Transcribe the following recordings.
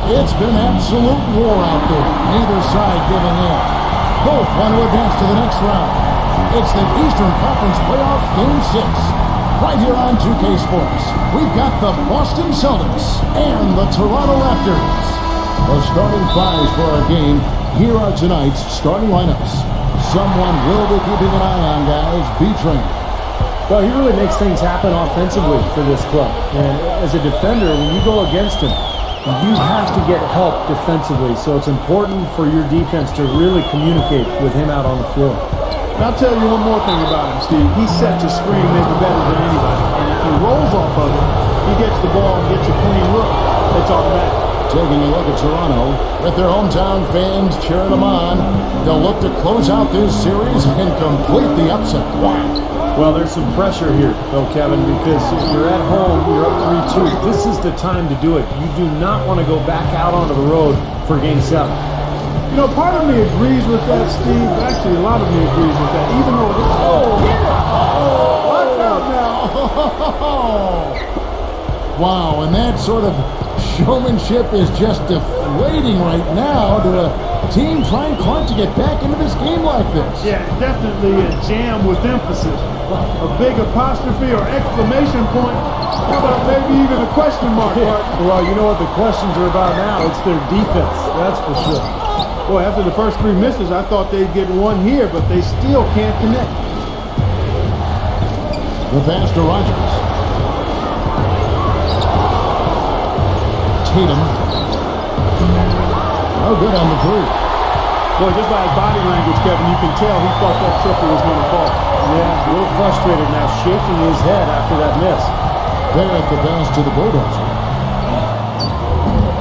It's been absolute war out there. Neither side giving in. Both want to advance to the next round. It's the Eastern Conference Playoff Game 6. Right here on 2K Sports, we've got the Boston Celtics and the Toronto Raptors. The starting fives for our game. Here are tonight's starting lineups. Someone will be keeping an eye on, guys. Be trained. Well, he really makes things happen offensively for this club. And as a defender, when you go against him, you have to get help defensively. So it's important for your defense to really communicate with him out on the floor. And I'll tell you one more thing about him, Steve. He sets a screen maybe better than anybody. And if he rolls off of it, he gets the ball and gets a clean look. It's automatic. Taking a look at Toronto, with their hometown fans cheering them on, they'll look to close out this series and complete the upset. Wow. Well, there's some pressure here, though, Kevin, because if you're at home, you're up 3-2. This is the time to do it. You do not want to go back out onto the road for Game 7. You know, part of me agrees with that, Steve. Actually, a lot of me agrees with that, even though watch out now. Wow, and that sort of showmanship is just deflating right now to a team trying hard to get back into this game like this. Yeah, definitely a jam with emphasis. A big apostrophe or exclamation point. How about maybe even a question mark? Well, you know what the questions are about now? It's their defense, that's for sure. Boy, after the first three misses, I thought they'd get one here, but they still can't connect. The pass to Rogers. Tatum. No good on the three. Boy, just by his body language, Kevin, you can tell he thought that triple was going to fall. Yeah, a little frustrated now, shaking his head after that miss. Barrett the pass to the Bulldozer.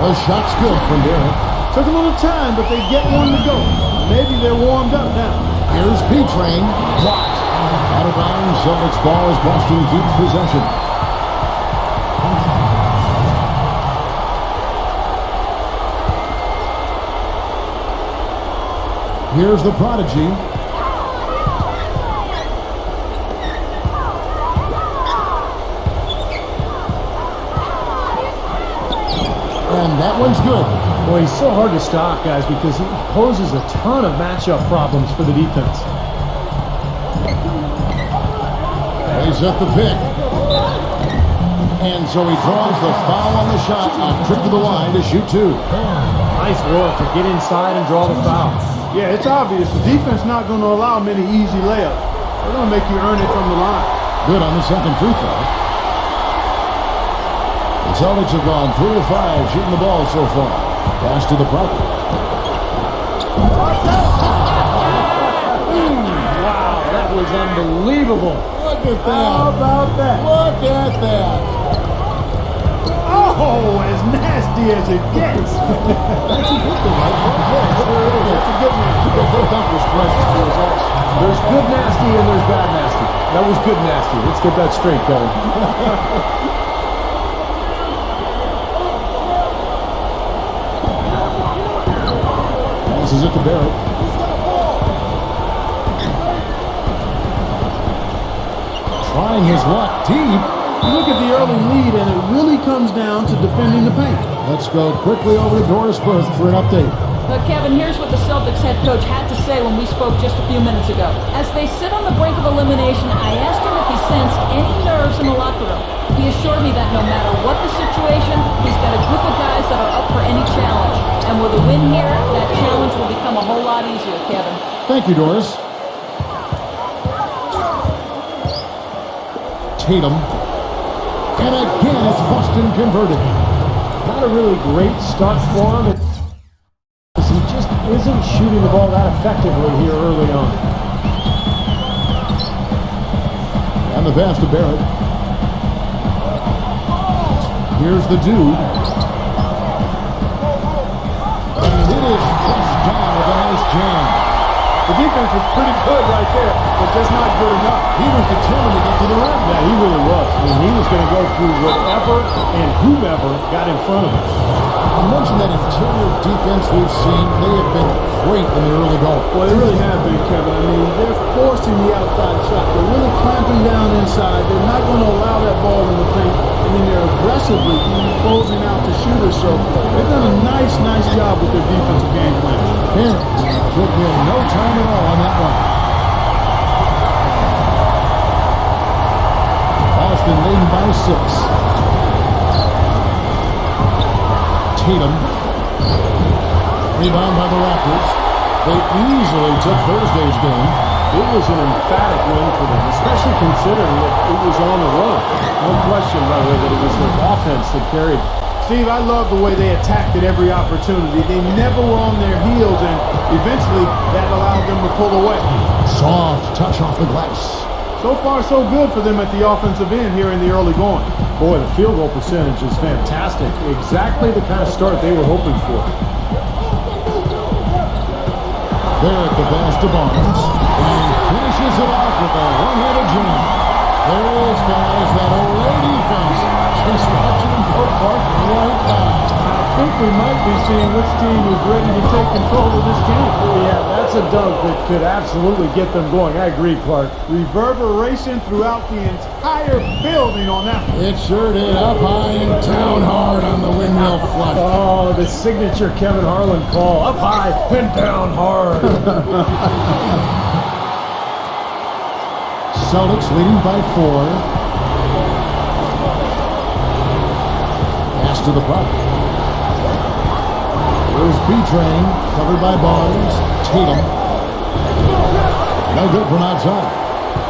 The shot's good from Barrett. Took a little time, but they get one to go. Maybe they're warmed up now. Here's P-Train. Blocked. Out of bounds. Celtics ball as Boston keeps possession. Here's the prodigy. And that one's good. Boy, he's so hard to stop, guys, because he poses a ton of matchup problems for the defense. He's at the pick. And so he draws the foul on the shot. A trip to the line to shoot two. Nice work to get inside and draw the foul. Yeah, it's obvious. The defense not going to allow many easy layups. They're going to make you earn it from the line. Good on the second free throw. The Celtics have gone 3 of 5 shooting the ball so far. Pass to the prop. Wow, that was unbelievable. Look at that. How about that? Look at that. Oh, as nasty as it gets. That's a good thing, right? Yeah, sure is. That's a good one. Both uncles correct the results. There's good nasty and there's bad nasty. That was good nasty. Let's get that straight, Kevin. This is it to Barrett. Trying his luck deep. Look at the early lead, and it really comes down to defending the paint. Let's go quickly over to Doris Burke for an update. But Kevin, here's what the Celtics head coach had to say when we spoke just a few minutes ago. As they sit on the brink of elimination, I asked him if he sensed any nerves in the locker room. He assured me that no matter what the situation, he's got a group of guys that are up for any challenge. And with a win here, that challenge will become a whole lot easier, Kevin. Thank you, Doris. Tatum. And again, it's Boston converted. Not a really great start for him. He just isn't shooting the ball that effectively here early on. And the pass to Barrett. Here's the dude. And it is flushed down with a nice jam. The defense was pretty good right there, but just not good enough. He was determined to get to the rim. Yeah, he really was. I mean, he was going to go through whatever and whomever got in front of him. I mentioned that interior defense we've seen. They have been great in the early going. Well, they really have been, Kevin. I mean, they're forcing the outside shot. They're really clamping down inside. They're not going to allow that ball in the paint. I mean, they're aggressive aggressively closing out the shooter. So they've done a nice job with their defensive game plan. Parent took in no time at all on that one. Boston leading by 6. Tatum. Rebound by the Raptors. They easily took Thursday's game. It was an emphatic win for them, especially considering that it was on the road. No question, by the way, that it was their offense that carried. Steve, I love the way they attacked at every opportunity. They never were on their heels, and eventually that allowed them to pull away. Soft touch off the glass. So far, so good for them at the offensive end here in the early going. Boy, the field goal percentage is fantastic. Exactly the kind of start they were hoping for. Barrett the pass to Barnes. And finishes it off with a one-handed jam. There's guys that array defense. Just watching them go park right now. I think we might be seeing which team is ready to take control of this game. Yeah, that's a dunk that could absolutely get them going. I agree, Clark. Reverberation throughout the entire building on that one. It sure did. Up high and down hard on the windmill flush. Oh, the signature Kevin Harlan call. Up high and down hard. Celtics leading by 4. Pass to the prop. There's B-Train, covered by Barnes. Tatum. No good from outside.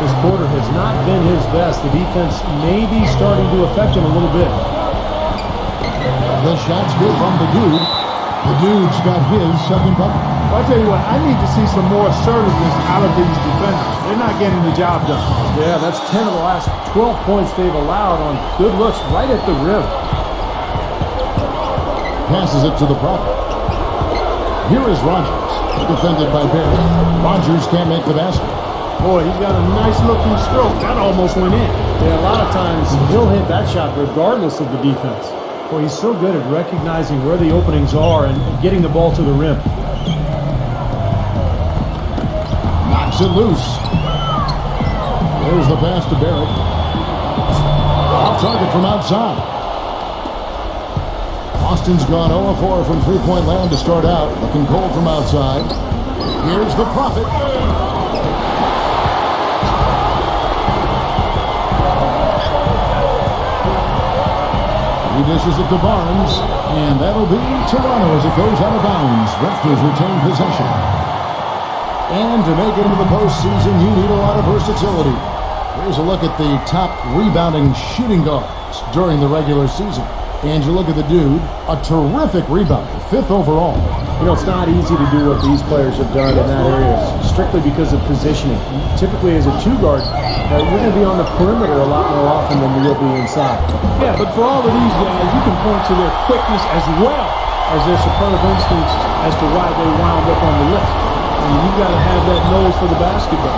This quarter has not been his best. The defense may be starting to affect him a little bit. The shot's good from the dude. The dude's got his second bucket. Well, I tell you what, I need to see some more assertiveness out of these defenders. They're not getting the job done. Yeah, that's 10 of the last 12 points they've allowed on good looks right at the rim. Passes it to the prop. Here is Rogers, defended by Barrett. Rogers can't make the basket. Boy, he's got a nice-looking stroke. That almost went in. Yeah, a lot of times he'll hit that shot regardless of the defense. Boy, he's so good at recognizing where the openings are and getting the ball to the rim. Knocks it loose. There's the pass to Barrett. Off target from outside. Austin's gone 0-4 from three-point land to start out. Looking cold from outside. Here's the Prophet. He dishes it to Barnes, and that'll be Toronto as it goes out of bounds. Raptors retain possession. And to make it into the postseason, you need a lot of versatility. Here's a look at the top rebounding shooting guards during the regular season. And you look at the dude, a terrific rebounder, 5th overall. You know, it's not easy to do what these players have done in that area, strictly because of positioning. Typically, as a two-guard, you're going to be on the perimeter a lot more often than you will be inside. Yeah, but for all of these guys, you can point to their quickness as well as their superb instincts as to why they wound up on the list. I mean, you've got to have that nose for the basketball.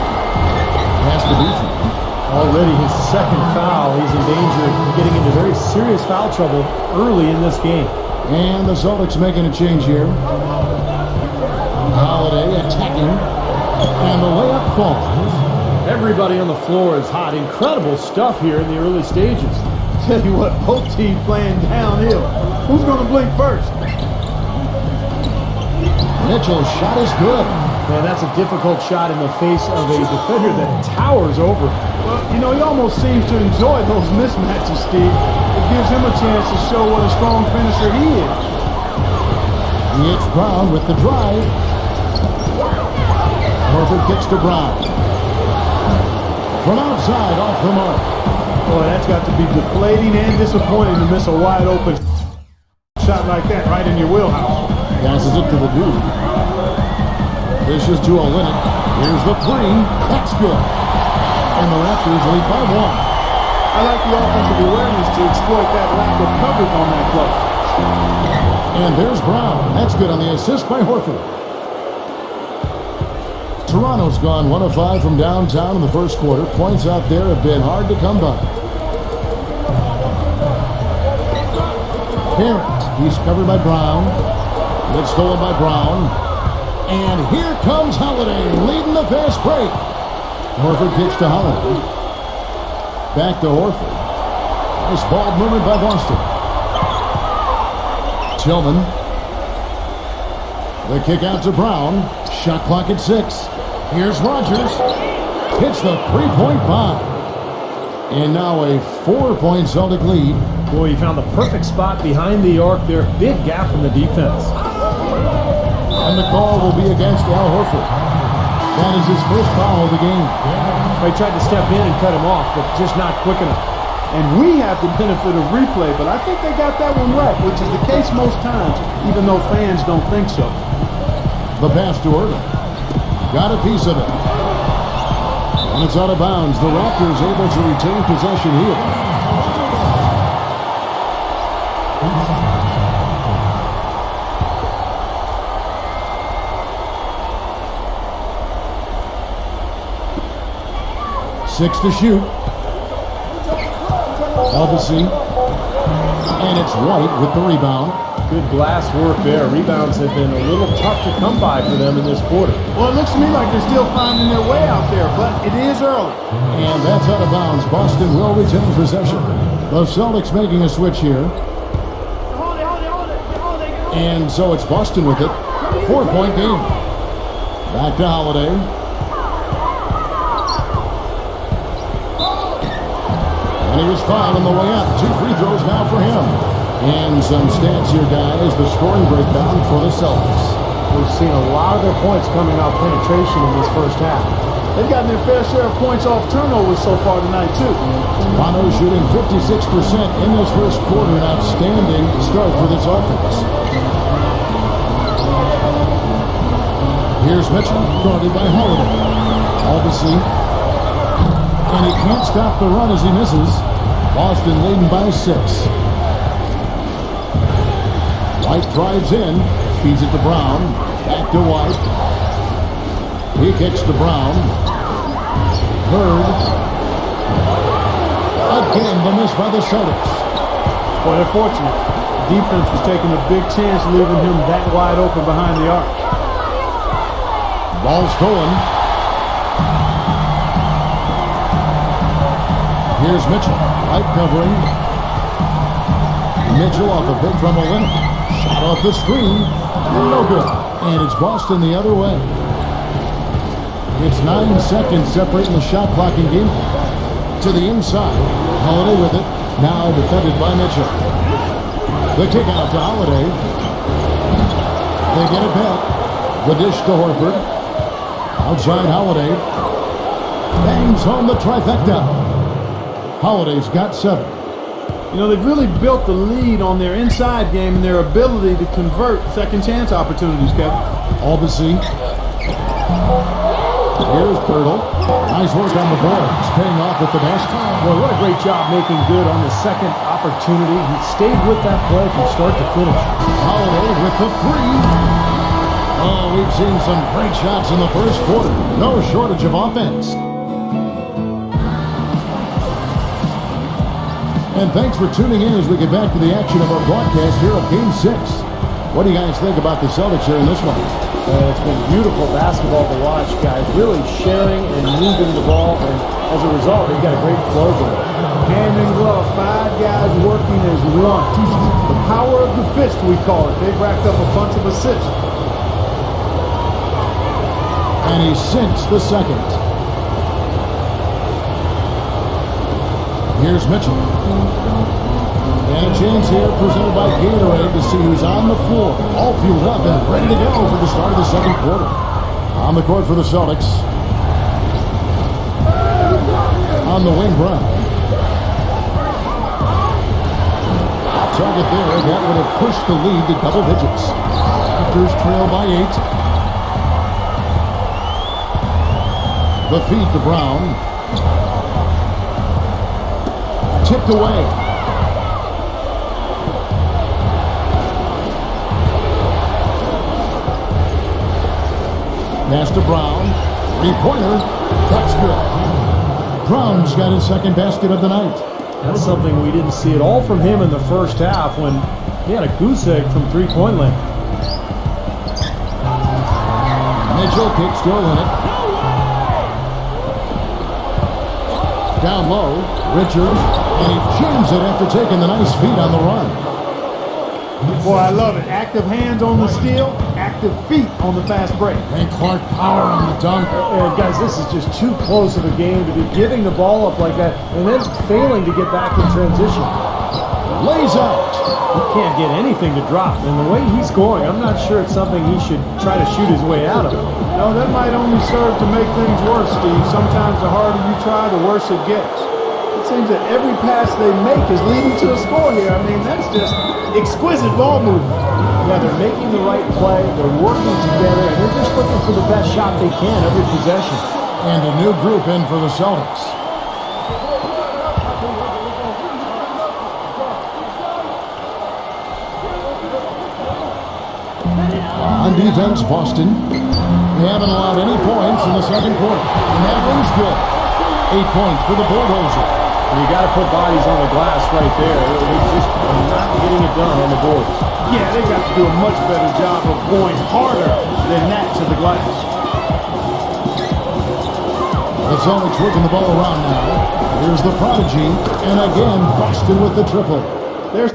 Pass to Beasley. Already his second foul. He's in danger of getting into very serious foul trouble early in this game. And the Celtics making a change here. Holiday attacking. And the layup falls. Everybody on the floor is hot. Incredible stuff here in the early stages. Tell you what, both teams playing downhill. Who's going to blink first? Mitchell's shot is good. Man, that's a difficult shot in the face of a defender that towers over. Well, you know, he almost seems to enjoy those mismatches, Steve. It gives him a chance to show what a strong finisher he is. It's Brown with the drive. Horford kicks to Brown. From outside, off the mark. Boy, that's got to be deflating and disappointing to miss a wide open shot like that right in your wheelhouse. Passes it to the dude. This is to Olynyk. Here's the three. That's good. And the Raptors lead by 1. I like the offensive awareness to exploit that lack of coverage on that play. And there's Brown. That's good on the assist by Horford. Toronto's gone 1 of 5 from downtown in the first quarter. Points out there have been hard to come by. Parent. He's covered by Brown. It's stolen by Brown. And here comes Holiday leading the fast break. Horford kicks to Holiday. Back to Horford. Nice ball movement by Boston. Tillman. The kick out to Brown. Shot clock at 6. Here's Rogers. Hits the three-point bomb. And now a 4-point Celtic lead. Boy, he found the perfect spot behind the arc there. Big gap in the defense. And the call will be against Al Horford. That is his first foul of the game. They tried to step in and cut him off, but just not quick enough. And we have the benefit of replay, but I think they got that one right, which is the case most times, even though fans don't think so. The pass to Irving. Got a piece of it. And it's out of bounds. The Raptors able to retain possession here. Six to shoot. Albasi. And it's White with the rebound. Good glass work there. Rebounds have been a little tough to come by for them in this quarter. Well, it looks to me like they're still finding their way out there, but it is early. And that's out of bounds. Boston will retain possession. The Celtics making a switch here. And so it's Boston with it. 4-point game. Back to Holiday. And he was fouled on the way up. 2 free throws now for him. And some stats here, guys. The scoring breakdown for the Celtics. We've seen a lot of their points coming off penetration in this first half. They've gotten their fair share of points off turnovers so far tonight, too. Toronto shooting 56% in this first quarter. An outstanding start for this offense. Here's Mitchell, guarded by Holiday. Albasi. And he can't stop the run as he misses. Boston leading by 6. White drives in, feeds it to Brown. Back to White. He kicks to Brown. Bird. Again, the miss by the Celtics. Well, they're fortunate. Defense was taking a big chance leaving him that wide open behind the arc. Ball stolen. Here's Mitchell. White covering. Mitchell off a pick from Olenek. Shot off the screen. No good. And it's Boston the other way. It's 9 seconds separating the shot clock in game. To the inside. Holiday with it. Now defended by Mitchell. The kick out to Holiday. They get it back. The dish to Horford. Outside Holiday. Bangs home the trifecta. Holiday's got 7. You know, they've really built the lead on their inside game and their ability to convert second chance opportunities, Kevin. Albasi. Here's Pirtle. Nice work on the boards. Paying off at the basket. Boy, what a great job making good on the second opportunity. He stayed with that play from start to finish. Holiday with the 3. Oh, we've seen some great shots in the first quarter. No shortage of offense. And thanks for tuning in as we get back to the action of our broadcast here of Game 6. What do you guys think about the Celtics here in this one? It's been beautiful basketball to watch, guys. Really sharing and moving the ball, and as a result, they've got a great flow going. Hand in glove, 5 guys working as one. The power of the fist, we call it. They've racked up a bunch of assists. And he sinks the second. Here's Mitchell. And a chance here presented by Gatorade to see who's on the floor. All fueled up and ready to go for the start of the second quarter. On the court for the Celtics. On the wing, Brown. Target there. That would have pushed the lead to double digits. Raptors trail by 8. The feed to Brown. Tipped away. Pass to Brown. 3-pointer. That's good. Brown's got his second basket of the night. That's something we didn't see at all from him in the first half when he had a goose egg from 3-point land. Mitchell kick still in it. down low. Richard, and he jams it after taking the nice feed on the run. Boy, I love it. Active hands on the steal, active feet on the fast break. And Clark power on the dunk. And guys, this is just too close of a game to be giving the ball up like that and then failing to get back in transition. Lays out. He can't get anything to drop. And the way he's going, I'm not sure it's something he should try to shoot his way out of. No, that might only serve to make things worse, Steve. Sometimes the harder you try, the worse it gets. It seems that every pass they make is leading to a score here. I mean, that's just exquisite ball movement. Yeah, they're making the right play, they're working together, and they're just looking for the best shot they can every possession. And a new group in for the Celtics. On defense, Boston. They haven't allowed any points in the second quarter. And that one's good. 8 points for the Bulldozer. And you got to put bodies on the glass right there. They just are not getting it done on the boards. Yeah, they got to do a much better job of going harder than that to the glass. The Celtics working the ball around now. Here's the prodigy. And again, Boston with the triple. There's